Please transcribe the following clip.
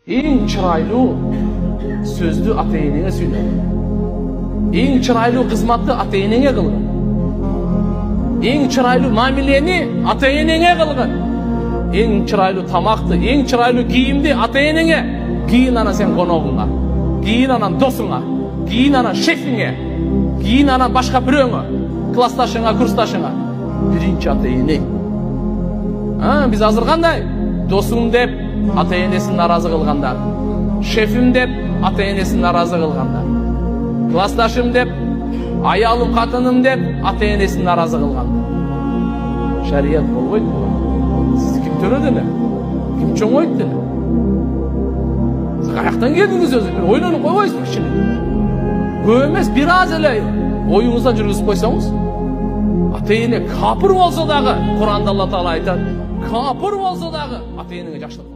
Eң чырайлуу сөздү ата-энеңе сүйлө. Eң чырайлуу кызматты ата-энеңе кылгын. Eң чырайлуу мамилени ата-энеңе кылгын. Eң чырайлуу тамакты, эң чырайлуу кийимди ата-энеңе кийин, анан сен коногуңа, кийин анан досуңа, кийин анан шефиңе, кийин анан башка бирөөңө, классташыңа, курсташыңа. Биринчи ата-эне. Биз азыр кандай? Досуң деп ата-энесин наразы кылгандар, шефим деп ата-энесин наразы кылгандар, классташым деп, аялым, катыным деп ата-энесин наразы кылгандар. Шарият болбойт бул. Сиз ким төрөдү эле? Ким чоңойт эле? Сиз каяктан келдиңиз өзү? Бир ойлонуп койбойсузбу кичине? Көп эмес, бир аз эле оюңуздан жүргүзүп койсоңуз. Ата-эне капыр болсо дагы, Куранда Алла Таала айтат, капыр болсо дагы ата-энеңе жакшылык